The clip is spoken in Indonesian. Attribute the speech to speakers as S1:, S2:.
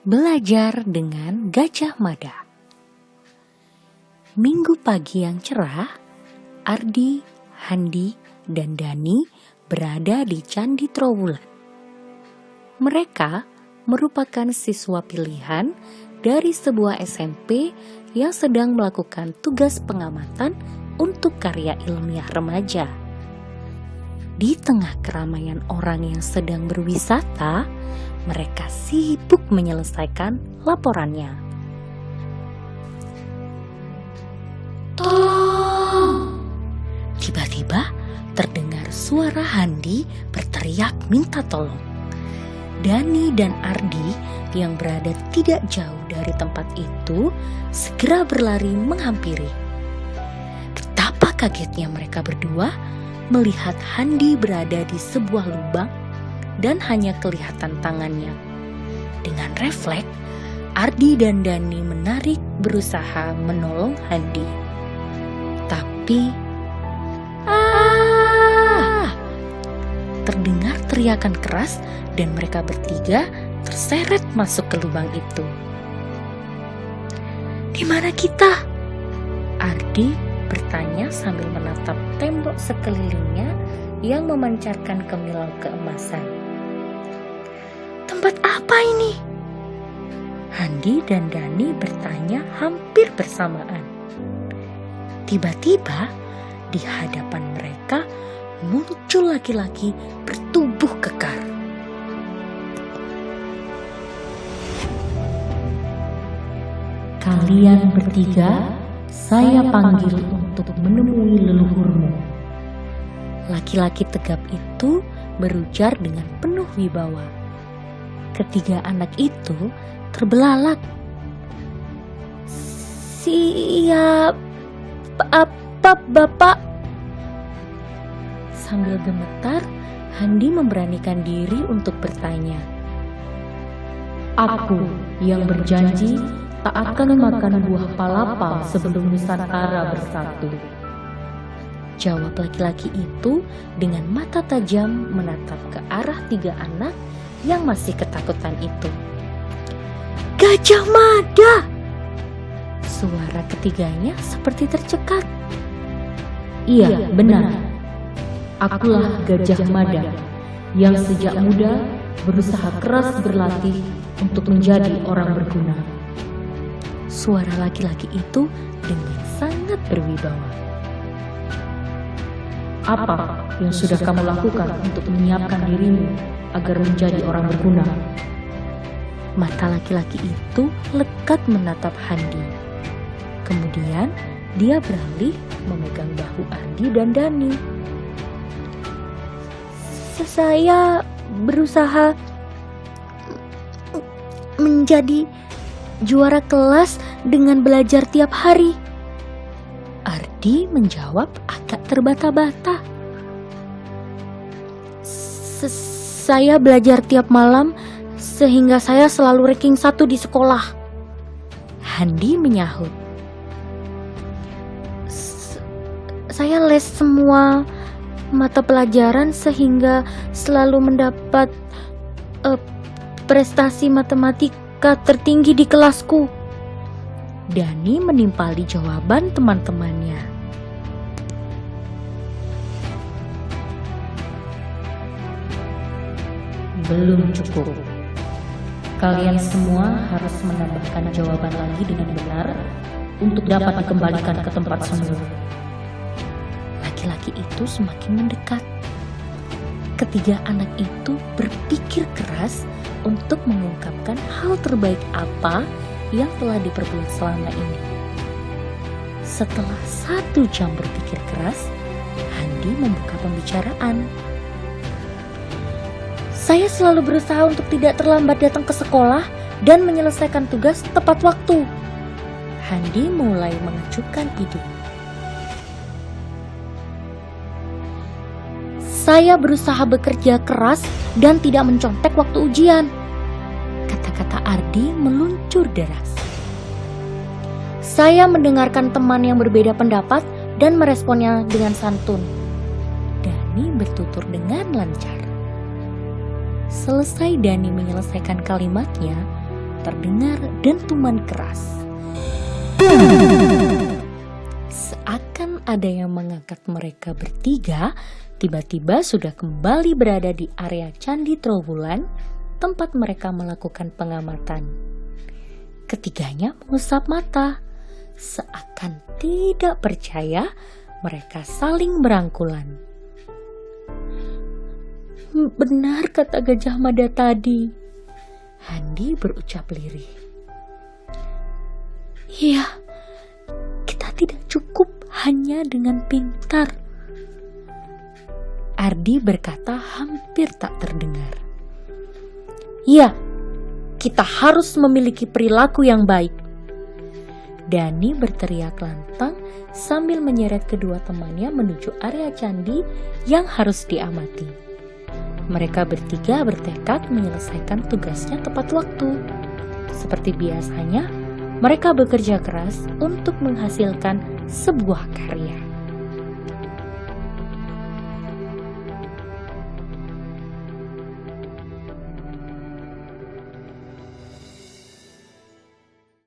S1: Belajar dengan Gajah Mada. Minggu pagi yang cerah, Ardi, Handi, dan Dani berada di Candi Trowulan. Mereka merupakan siswa pilihan dari sebuah SMP yang sedang melakukan tugas pengamatan untuk karya ilmiah remaja. Di tengah keramaian orang yang sedang berwisata, mereka sibuk menyelesaikan laporannya. Tolong! Tiba-tiba terdengar suara Handi berteriak minta tolong. Dani dan Ardi yang berada tidak jauh dari tempat itu segera berlari menghampiri. Betapa kagetnya mereka berdua melihat Handi berada di sebuah lubang dan hanya kelihatan tangannya. Dengan refleks, Ardi dan Dani menarik berusaha menolong Handi. Tapi, terdengar teriakan keras dan mereka bertiga terseret masuk ke lubang itu. "Di mana kita?" Ardi bertanya sambil menatap tembok sekelilingnya yang memancarkan kemilau keemasan. "Tempat apa ini?" Handi dan Dani bertanya hampir bersamaan. Tiba-tiba di hadapan mereka muncul laki-laki bertubuh kekar. "Kalian bertiga saya panggil untuk menemui leluhurmu." Laki-laki tegap itu berujar dengan penuh wibawa. Ketiga anak itu terbelalak. "Siap, apa Bapak?" Sambil gemetar, Handi memberanikan diri untuk bertanya.
S2: "Aku yang berjanji tak akan makan buah palapa sebelum Nusantara bersatu,"
S1: jawab laki-laki itu dengan mata tajam menatap ke arah tiga anak yang masih ketakutan itu. "Gajah Mada!" Suara ketiganya seperti tercekat.
S2: "Iya, benar. Akulah Gajah Mada yang sejak muda berusaha keras berlatih untuk menjadi orang berguna."
S1: Suara laki-laki itu dengan sangat berwibawa.
S2: "Apa yang sudah kamu lakukan untuk menyiapkan dirimu agar menjadi orang berguna?"
S1: Mata laki-laki itu lekat menatap Handi. Kemudian dia beralih memegang bahu Ardi dan Dani. "Saya berusaha menjadi juara kelas dengan belajar tiap hari." Ardi menjawab agak terbata-bata. "Saya belajar tiap malam sehingga saya selalu ranking 1 di sekolah." Handi menyahut. "Saya les semua mata pelajaran sehingga selalu mendapat prestasi matematika tertinggi di kelasku." Dani menimpali jawaban teman-temannya.
S2: "Belum cukup. Kalian semua harus menambahkan jawaban lagi dengan benar untuk dapat dikembalikan ke tempat semula."
S1: Laki-laki itu semakin mendekat. Ketiga anak itu berpikir keras untuk mengungkapkan hal terbaik apa yang telah diperbuat selama ini. Setelah 1 jam berpikir keras, Handi membuka pembicaraan. "Saya selalu berusaha untuk tidak terlambat datang ke sekolah dan menyelesaikan tugas tepat waktu." Handi mulai mengajukan ide. "Saya berusaha bekerja keras dan tidak mencontek waktu ujian." Kata-kata Ardi meluncur deras. "Saya mendengarkan teman yang berbeda pendapat dan meresponnya dengan santun." Dani bertutur dengan lancar. Selesai Dani menyelesaikan kalimatnya, terdengar dentuman keras. Seakan ada yang mengangkat mereka bertiga, tiba-tiba sudah kembali berada di area Candi Trowulan, tempat mereka melakukan pengamatan. Ketiganya mengusap mata, seakan tidak percaya. Mereka saling berangkulan. Benar kata Gajah Mada tadi, Handi berucap lirih. Iya, kita tidak cukup hanya dengan pintar. Ardi berkata hampir tak terdengar. Iya, kita harus memiliki perilaku yang baik. Dani berteriak lantang sambil menyeret kedua temannya menuju area candi yang harus diamati. Mereka bertiga bertekad menyelesaikan tugasnya tepat waktu. Seperti biasanya, mereka bekerja keras untuk menghasilkan sebuah karya.